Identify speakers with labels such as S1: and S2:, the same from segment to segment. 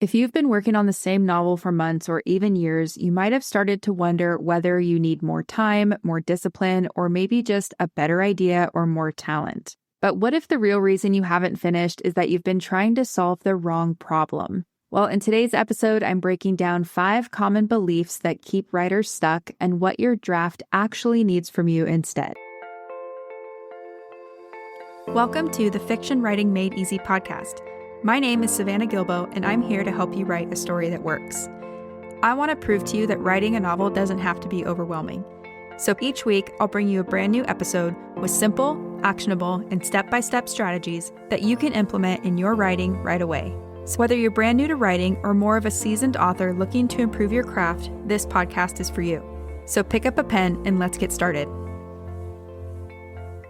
S1: If you've been working on the same novel for months or even years, you might have started to wonder whether you need more time, more discipline, or maybe just a better idea or more talent. But what if the real reason you haven't finished is that you've been trying to solve the wrong problem? Well, in today's episode, I'm breaking down 5 common beliefs that keep writers stuck and what your draft actually needs from you instead.
S2: Welcome to the Fiction Writing Made Easy podcast. My name is Savannah Gilbo, and I'm here to help you write a story that works. I want to prove to you that writing a novel doesn't have to be overwhelming. So each week, I'll bring you a brand new episode with simple, actionable, and step-by-step strategies that you can implement in your writing right away. So whether you're brand new to writing or more of a seasoned author looking to improve your craft, this podcast is for you. So pick up a pen and let's get started.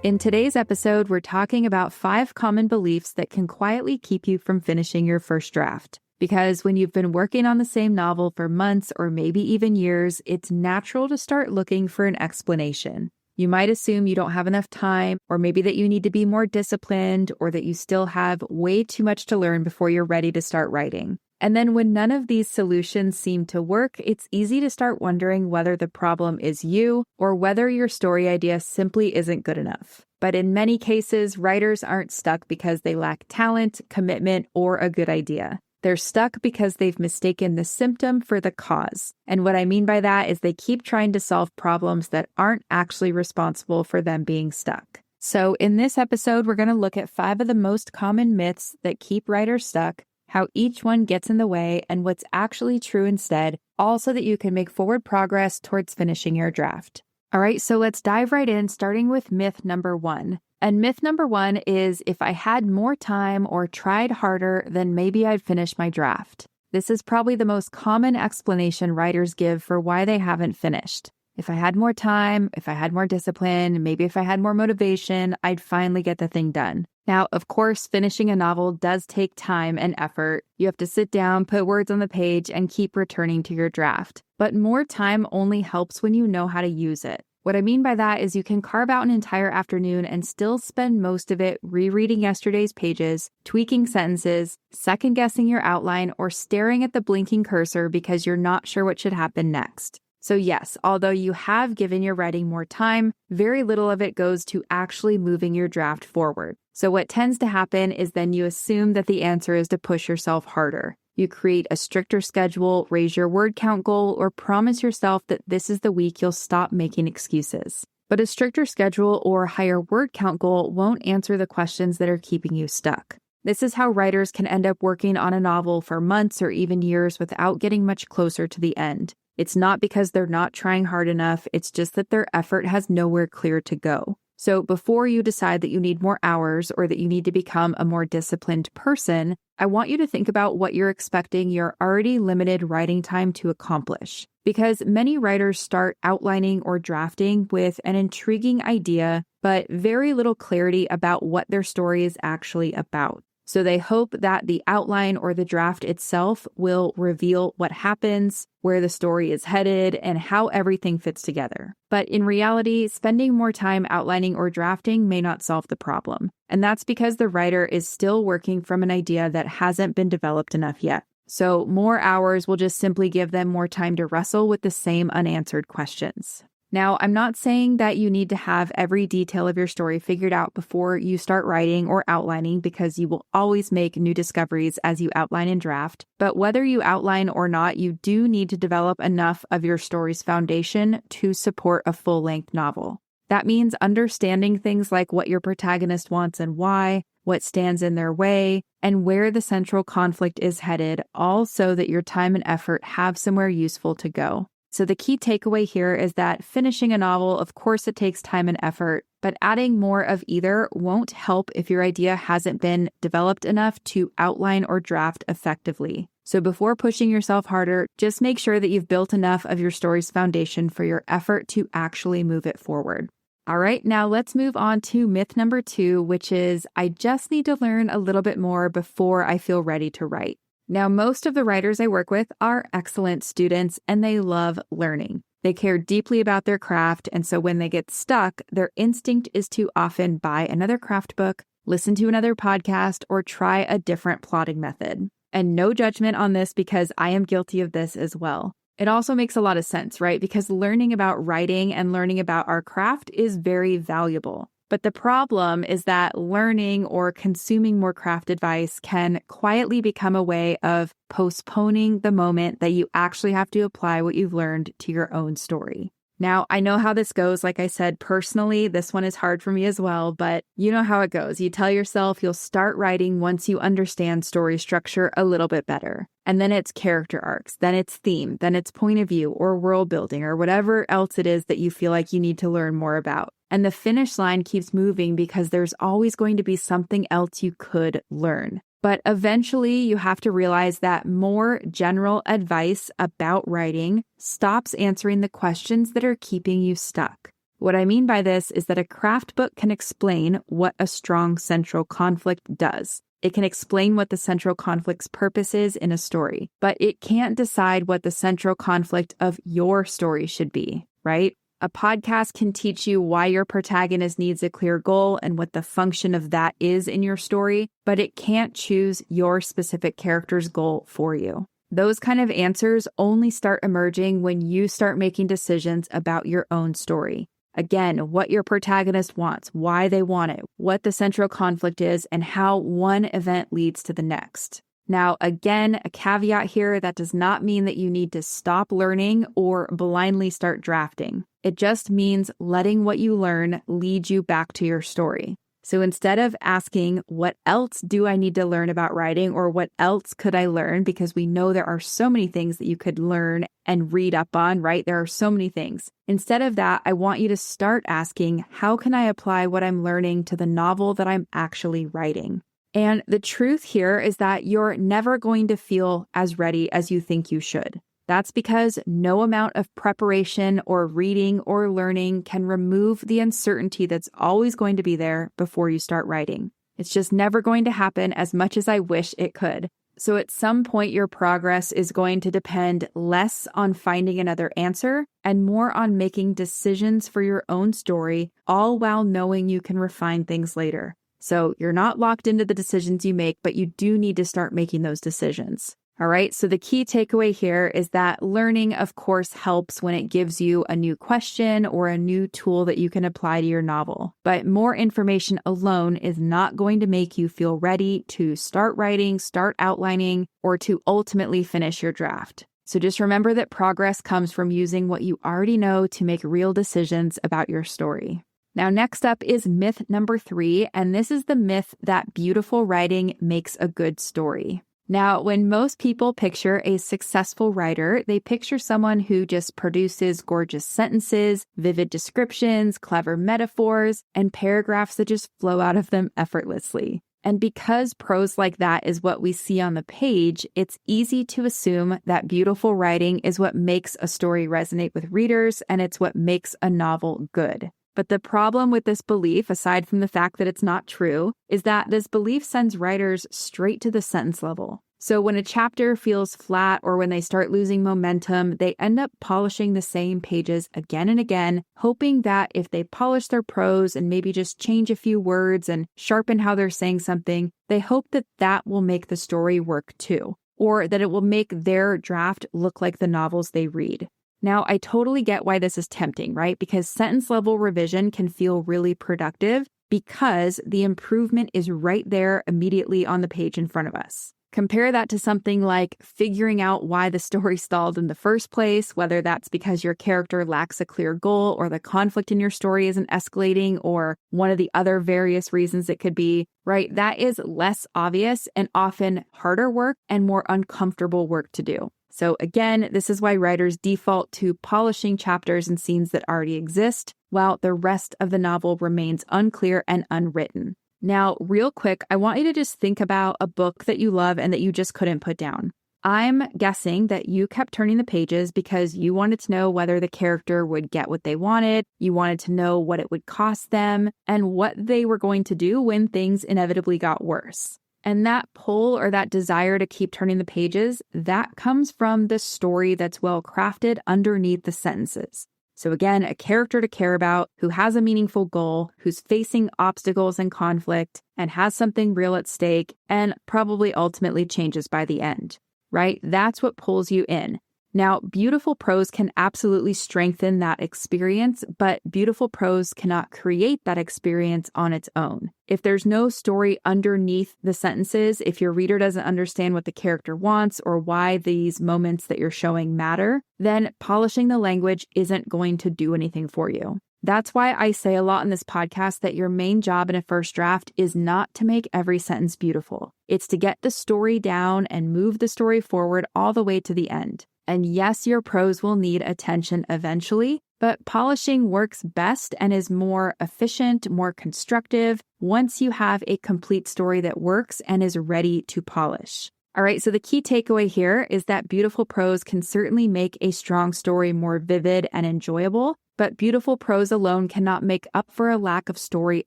S1: In today's episode, we're talking about 5 common beliefs that can quietly keep you from finishing your first draft. Because when you've been working on the same novel for months or maybe even years, it's natural to start looking for an explanation. You might assume you don't have enough time, or maybe that you need to be more disciplined, or that you still have way too much to learn before you're ready to start writing. And then when none of these solutions seem to work, it's easy to start wondering whether the problem is you or whether your story idea simply isn't good enough. But in many cases, writers aren't stuck because they lack talent, commitment, or a good idea. They're stuck because they've mistaken the symptom for the cause. And what I mean by that is they keep trying to solve problems that aren't actually responsible for them being stuck. So in this episode, we're going to look at 5 of the most common myths that keep writers stuck, how each one gets in the way, and what's actually true instead, all so that you can make forward progress towards finishing your draft. All right, so let's dive right in, starting with myth number 1. And myth number 1 is, if I had more time or tried harder, then maybe I'd finish my draft. This is probably the most common explanation writers give for why they haven't finished. If I had more time, if I had more discipline, maybe if I had more motivation, I'd finally get the thing done. Now, of course, finishing a novel does take time and effort. You have to sit down, put words on the page, and keep returning to your draft. But more time only helps when you know how to use it. What I mean by that is you can carve out an entire afternoon and still spend most of it rereading yesterday's pages, tweaking sentences, second-guessing your outline, or staring at the blinking cursor because you're not sure what should happen next. So yes, although you have given your writing more time, very little of it goes to actually moving your draft forward. So what tends to happen is then you assume that the answer is to push yourself harder. You create a stricter schedule, raise your word count goal, or promise yourself that this is the week you'll stop making excuses. But a stricter schedule or higher word count goal won't answer the questions that are keeping you stuck. This is how writers can end up working on a novel for months or even years without getting much closer to the end. It's not because they're not trying hard enough, it's just that their effort has nowhere clear to go. So before you decide that you need more hours or that you need to become a more disciplined person, I want you to think about what you're expecting your already limited writing time to accomplish. Because many writers start outlining or drafting with an intriguing idea, but very little clarity about what their story is actually about. So they hope that the outline or the draft itself will reveal what happens, where the story is headed, and how everything fits together. But in reality, spending more time outlining or drafting may not solve the problem. And that's because the writer is still working from an idea that hasn't been developed enough yet. So more hours will just simply give them more time to wrestle with the same unanswered questions. Now, I'm not saying that you need to have every detail of your story figured out before you start writing or outlining, because you will always make new discoveries as you outline and draft. But whether you outline or not, you do need to develop enough of your story's foundation to support a full-length novel. That means understanding things like what your protagonist wants and why, what stands in their way, and where the central conflict is headed, all so that your time and effort have somewhere useful to go. So the key takeaway here is that finishing a novel, of course, it takes time and effort, but adding more of either won't help if your idea hasn't been developed enough to outline or draft effectively. So before pushing yourself harder, just make sure that you've built enough of your story's foundation for your effort to actually move it forward. All right, now let's move on to myth number 2, which is, I just need to learn a little bit more before I feel ready to write. Now, most of the writers I work with are excellent students and they love learning. They care deeply about their craft, and so when they get stuck, their instinct is to often buy another craft book, listen to another podcast, or try a different plotting method. And no judgment on this because I am guilty of this as well. It also makes a lot of sense, right? Because learning about writing and learning about our craft is very valuable. But the problem is that learning or consuming more craft advice can quietly become a way of postponing the moment that you actually have to apply what you've learned to your own story. Now, I know how this goes. Like I said, personally, this one is hard for me as well, but you know how it goes. You tell yourself you'll start writing once you understand story structure a little bit better. And then it's character arcs, then it's theme, then it's point of view or world building or whatever else it is that you feel like you need to learn more about. And the finish line keeps moving because there's always going to be something else you could learn. But eventually you have to realize that more general advice about writing stops answering the questions that are keeping you stuck. What I mean by this is that a craft book can explain what a strong central conflict does. It can explain what the central conflict's purpose is in a story, but it can't decide what the central conflict of your story should be, right? A podcast can teach you why your protagonist needs a clear goal and what the function of that is in your story, but it can't choose your specific character's goal for you. Those kind of answers only start emerging when you start making decisions about your own story. Again, what your protagonist wants, why they want it, what the central conflict is, and how one event leads to the next. Now, again, a caveat here, that does not mean that you need to stop learning or blindly start drafting. It just means letting what you learn lead you back to your story. So instead of asking, what else do I need to learn about writing, or what else could I learn? Because we know there are so many things that you could learn and read up on, right? There are so many things. Instead of that, I want you to start asking, how can I apply what I'm learning to the novel that I'm actually writing? And the truth here is that you're never going to feel as ready as you think you should. That's because no amount of preparation or reading or learning can remove the uncertainty that's always going to be there before you start writing. It's just never going to happen as much as I wish it could. So at some point, your progress is going to depend less on finding another answer and more on making decisions for your own story, all while knowing you can refine things later. So you're not locked into the decisions you make, but you do need to start making those decisions. All right, so the key takeaway here is that learning, of course, helps when it gives you a new question or a new tool that you can apply to your novel. But more information alone is not going to make you feel ready to start writing, start outlining, or to ultimately finish your draft. So just remember that progress comes from using what you already know to make real decisions about your story. Now, next up is myth number 3, and this is the myth that beautiful writing makes a good story. Now, when most people picture a successful writer, they picture someone who just produces gorgeous sentences, vivid descriptions, clever metaphors, and paragraphs that just flow out of them effortlessly. And because prose like that is what we see on the page, it's easy to assume that beautiful writing is what makes a story resonate with readers, and it's what makes a novel good. But the problem with this belief, aside from the fact that it's not true, is that this belief sends writers straight to the sentence level. So when a chapter feels flat or when they start losing momentum, they end up polishing the same pages again and again, hoping that if they polish their prose and maybe just change a few words and sharpen how they're saying something, they hope that that will make the story work too, or that it will make their draft look like the novels they read. Now, I totally get why this is tempting, right? Because sentence level revision can feel really productive because the improvement is right there immediately on the page in front of us. Compare that to something like figuring out why the story stalled in the first place, whether that's because your character lacks a clear goal or the conflict in your story isn't escalating or one of the other various reasons it could be, right? That is less obvious and often harder work and more uncomfortable work to do. So again, this is why writers default to polishing chapters and scenes that already exist, while the rest of the novel remains unclear and unwritten. Now, real quick, I want you to just think about a book that you love and that you just couldn't put down. I'm guessing that you kept turning the pages because you wanted to know whether the character would get what they wanted, you wanted to know what it would cost them, and what they were going to do when things inevitably got worse. And that pull or that desire to keep turning the pages, that comes from the story that's well crafted underneath the sentences. So again, a character to care about who has a meaningful goal, who's facing obstacles and conflict, and has something real at stake, and probably ultimately changes by the end, right? That's what pulls you in. Now, beautiful prose can absolutely strengthen that experience, but beautiful prose cannot create that experience on its own. If there's no story underneath the sentences, if your reader doesn't understand what the character wants or why these moments that you're showing matter, then polishing the language isn't going to do anything for you. That's why I say a lot in this podcast that your main job in a first draft is not to make every sentence beautiful. It's to get the story down and move the story forward all the way to the end. And yes, your prose will need attention eventually, but polishing works best and is more efficient, more constructive once you have a complete story that works and is ready to polish. All right, so the key takeaway here is that beautiful prose can certainly make a strong story more vivid and enjoyable, but beautiful prose alone cannot make up for a lack of story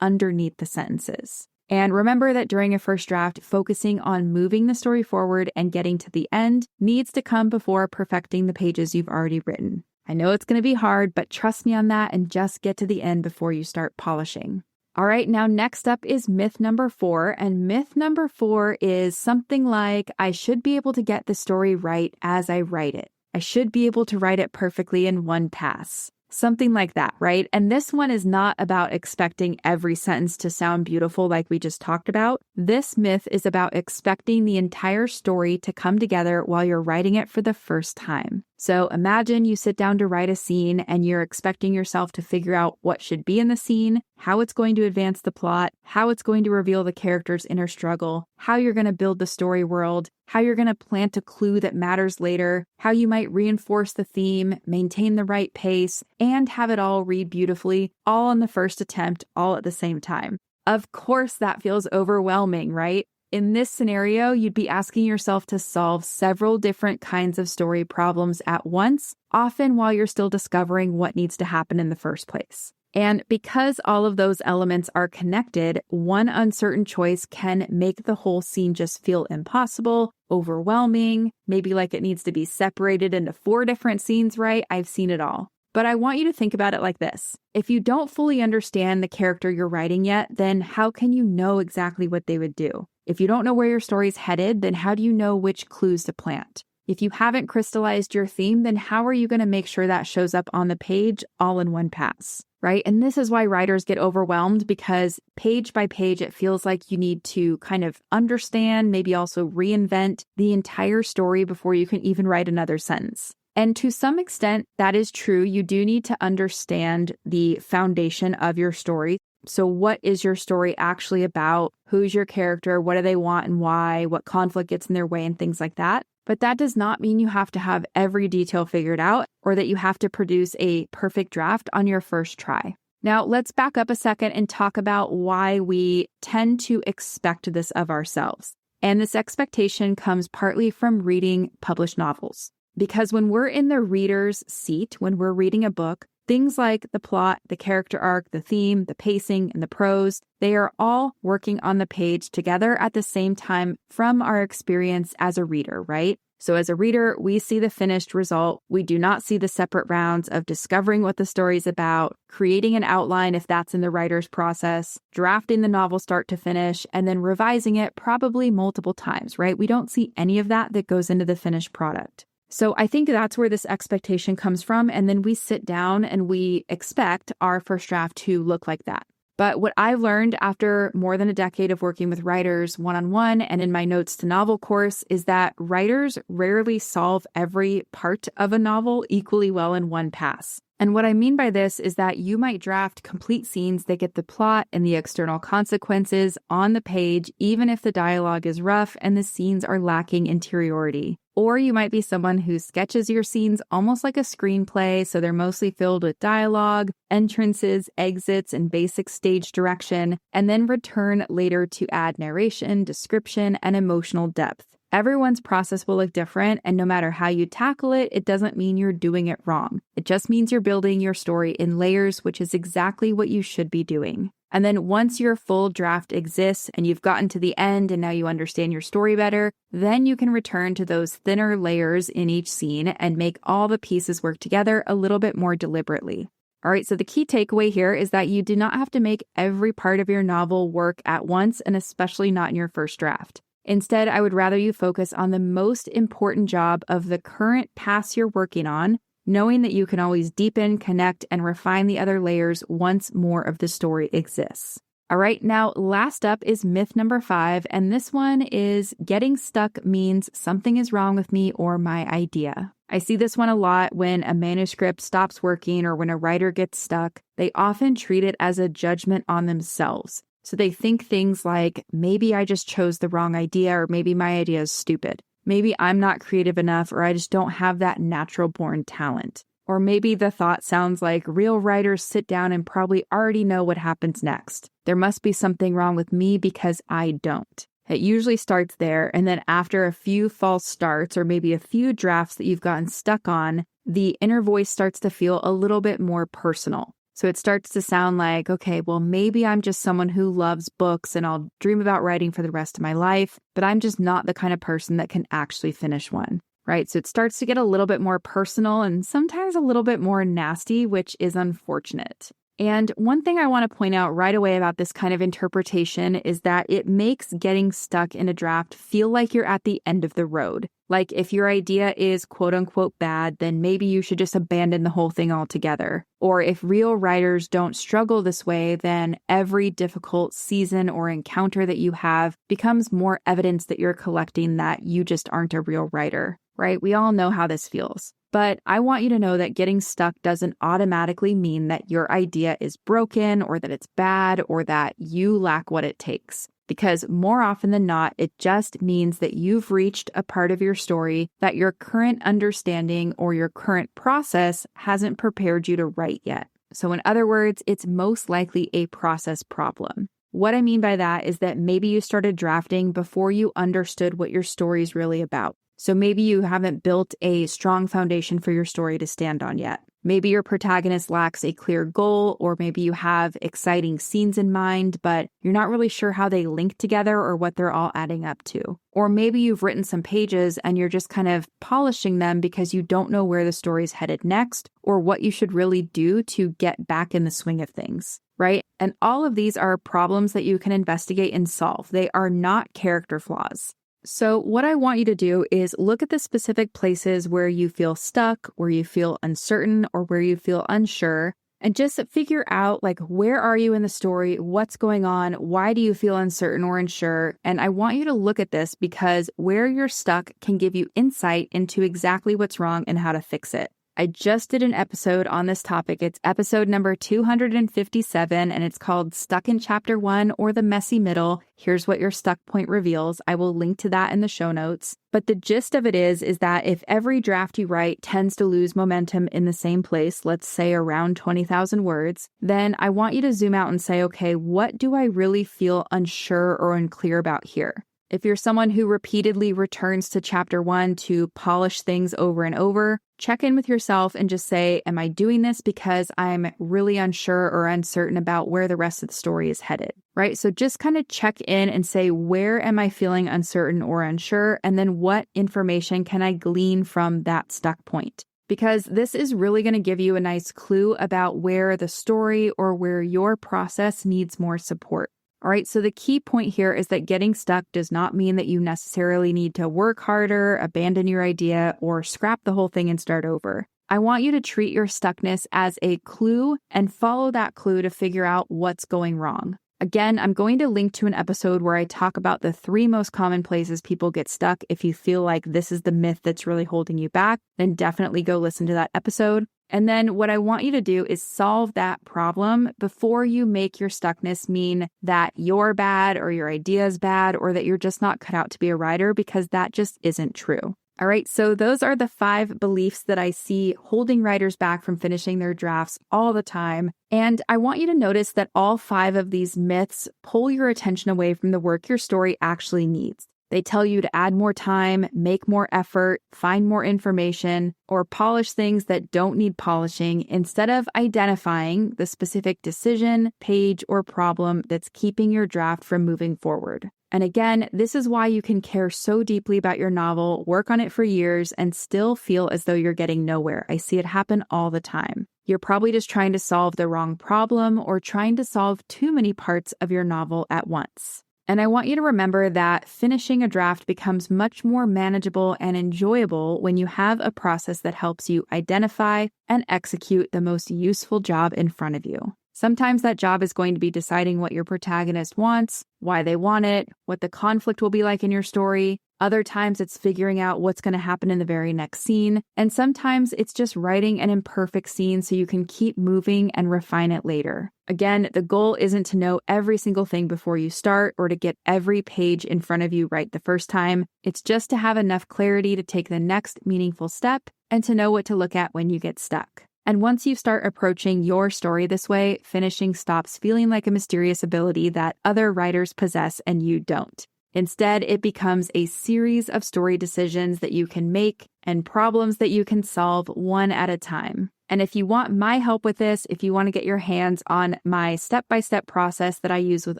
S1: underneath the sentences. And remember that during a first draft, focusing on moving the story forward and getting to the end needs to come before perfecting the pages you've already written. I know it's going to be hard, but trust me on that and just get to the end before you start polishing. All right, now next up is myth number 4. And myth number 4 is something like, I should be able to get the story right as I write it. I should be able to write it perfectly in one pass. Something like that, right? And this one is not about expecting every sentence to sound beautiful like we just talked about. This myth is about expecting the entire story to come together while you're writing it for the first time. So imagine you sit down to write a scene and you're expecting yourself to figure out what should be in the scene, how it's going to advance the plot, how it's going to reveal the character's inner struggle, how you're going to build the story world, how you're going to plant a clue that matters later, how you might reinforce the theme, maintain the right pace, and have it all read beautifully, all on the first attempt, all at the same time. Of course, that feels overwhelming, right? In this scenario, you'd be asking yourself to solve several different kinds of story problems at once, often while you're still discovering what needs to happen in the first place. And because all of those elements are connected, one uncertain choice can make the whole scene just feel impossible, overwhelming, maybe like it needs to be separated into 4 different scenes, right? I've seen it all. But I want you to think about it like this. If you don't fully understand the character you're writing yet, then how can you know exactly what they would do? If you don't know where your story's headed, then how do you know which clues to plant? If you haven't crystallized your theme, then how are you going to make sure that shows up on the page all in one pass, right? And this is why writers get overwhelmed, because page by page, it feels like you need to kind of understand, maybe also reinvent the entire story before you can even write another sentence. And to some extent, that is true. You do need to understand the foundation of your story. So what is your story actually about? Who's your character? What do they want and why? What conflict gets in their way and things like that. But that does not mean you have to have every detail figured out or that you have to produce a perfect draft on your first try. Now, let's back up a second and talk about why we tend to expect this of ourselves. And this expectation comes partly from reading published novels. Because when we're in the reader's seat, when we're reading a book, things like the plot, the character arc, the theme, the pacing, and the prose, they are all working on the page together at the same time from our experience as a reader, right? So as a reader, we see the finished result. We do not see the separate rounds of discovering what the story's about, creating an outline if that's in the writer's process, drafting the novel start to finish, and then revising it probably multiple times, right? We don't see any of that goes into the finished product. So I think that's where this expectation comes from. And then we sit down and we expect our first draft to look like that. But what I've learned after more than a decade of working with writers one-on-one and in my Notes to Novel course is that writers rarely solve every part of a novel equally well in one pass. And what I mean by this is that you might draft complete scenes that get the plot and the external consequences on the page, even if the dialogue is rough and the scenes are lacking interiority. Or you might be someone who sketches your scenes almost like a screenplay, so they're mostly filled with dialogue, entrances, exits, and basic stage direction, and then return later to add narration, description, and emotional depth. Everyone's process will look different, and no matter how you tackle it, it doesn't mean you're doing it wrong. It just means you're building your story in layers, which is exactly what you should be doing. And then once your full draft exists and you've gotten to the end and now you understand your story better, then you can return to those thinner layers in each scene and make all the pieces work together a little bit more deliberately. All right, so the key takeaway here is that you do not have to make every part of your novel work at once, and especially not in your first draft. Instead, I would rather you focus on the most important job of the current pass you're working on, knowing that you can always deepen, connect, and refine the other layers once more of the story exists. All right, now last up is myth number 5, and this one is getting stuck means something is wrong with me or my idea. I see this one a lot when a manuscript stops working or when a writer gets stuck. They often treat it as a judgment on themselves. So they think things like, maybe I just chose the wrong idea, or maybe my idea is stupid. Maybe I'm not creative enough, or I just don't have that natural born talent. Or maybe the thought sounds like real writers sit down and probably already know what happens next. There must be something wrong with me because I don't. It usually starts there, and then after a few false starts or maybe a few drafts that you've gotten stuck on, the inner voice starts to feel a little bit more personal. So it starts to sound like, okay, well, maybe I'm just someone who loves books and I'll dream about writing for the rest of my life, but I'm just not the kind of person that can actually finish one, right? So it starts to get a little bit more personal and sometimes a little bit more nasty, which is unfortunate. And one thing I want to point out right away about this kind of interpretation is that it makes getting stuck in a draft feel like you're at the end of the road. Like if your idea is quote unquote bad, then maybe you should just abandon the whole thing altogether. Or if real writers don't struggle this way, then every difficult season or encounter that you have becomes more evidence that you're collecting that you just aren't a real writer, right? We all know how this feels. But I want you to know that getting stuck doesn't automatically mean that your idea is broken or that it's bad or that you lack what it takes. Because more often than not, it just means that you've reached a part of your story that your current understanding or your current process hasn't prepared you to write yet. So in other words, it's most likely a process problem. What I mean by that is that maybe you started drafting before you understood what your story is really about. So maybe you haven't built a strong foundation for your story to stand on yet. Maybe your protagonist lacks a clear goal, or maybe you have exciting scenes in mind, but you're not really sure how they link together or what they're all adding up to. Or maybe you've written some pages and you're just kind of polishing them because you don't know where the story's headed next or what you should really do to get back in the swing of things, right? And all of these are problems that you can investigate and solve. They are not character flaws. So what I want you to do is look at the specific places where you feel stuck, where you feel uncertain, or where you feel unsure, and just figure out like, where are you in the story? What's going on? Why do you feel uncertain or unsure? And I want you to look at this because where you're stuck can give you insight into exactly what's wrong and how to fix it. I just did an episode on this topic. It's episode number 257, and it's called Stuck in Chapter 1 or The Messy Middle. Here's what your stuck point reveals. I will link to that in the show notes. But the gist of it is that if every draft you write tends to lose momentum in the same place, let's say around 20,000 words, then I want you to zoom out and say, okay, what do I really feel unsure or unclear about here? If you're someone who repeatedly returns to chapter 1 to polish things over and over, check in with yourself and just say, am I doing this because I'm really unsure or uncertain about where the rest of the story is headed, right? So just kind of check in and say, where am I feeling uncertain or unsure? And then what information can I glean from that stuck point? Because this is really going to give you a nice clue about where the story or where your process needs more support. All right, so the key point here is that getting stuck does not mean that you necessarily need to work harder, abandon your idea, or scrap the whole thing and start over. I want you to treat your stuckness as a clue and follow that clue to figure out what's going wrong. Again, I'm going to link to an episode where I talk about the 3 most common places people get stuck. If you feel like this is the myth that's really holding you back, then definitely go listen to that episode. And then what I want you to do is solve that problem before you make your stuckness mean that you're bad or your idea is bad or that you're just not cut out to be a writer, because that just isn't true. All right, so those are the 5 beliefs that I see holding writers back from finishing their drafts all the time. And I want you to notice that all 5 of these myths pull your attention away from the work your story actually needs. They tell you to add more time, make more effort, find more information, or polish things that don't need polishing instead of identifying the specific decision, page, or problem that's keeping your draft from moving forward. And again, this is why you can care so deeply about your novel, work on it for years, and still feel as though you're getting nowhere. I see it happen all the time. You're probably just trying to solve the wrong problem or trying to solve too many parts of your novel at once. And I want you to remember that finishing a draft becomes much more manageable and enjoyable when you have a process that helps you identify and execute the most useful job in front of you. Sometimes that job is going to be deciding what your protagonist wants, why they want it, what the conflict will be like in your story. Other times it's figuring out what's going to happen in the very next scene. And sometimes it's just writing an imperfect scene so you can keep moving and refine it later. Again, the goal isn't to know every single thing before you start or to get every page in front of you right the first time. It's just to have enough clarity to take the next meaningful step and to know what to look at when you get stuck. And once you start approaching your story this way, finishing stops feeling like a mysterious ability that other writers possess and you don't. Instead, it becomes a series of story decisions that you can make and problems that you can solve one at a time. And if you want my help with this, if you want to get your hands on my step-by-step process that I use with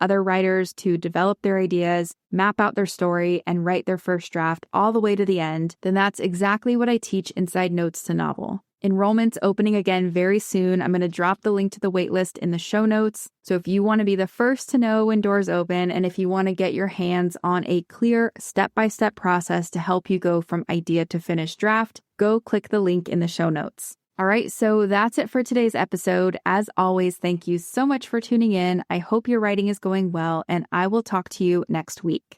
S1: other writers to develop their ideas, map out their story, and write their first draft all the way to the end, then that's exactly what I teach inside Notes to Novel. Enrollment's opening again very soon. I'm going to drop the link to the waitlist in the show notes. So if you want to be the first to know when doors open, and if you want to get your hands on a clear step-by-step process to help you go from idea to finished draft, go click the link in the show notes. All right, so that's it for today's episode. As always, thank you so much for tuning in. I hope your writing is going well, and I will talk to you next week.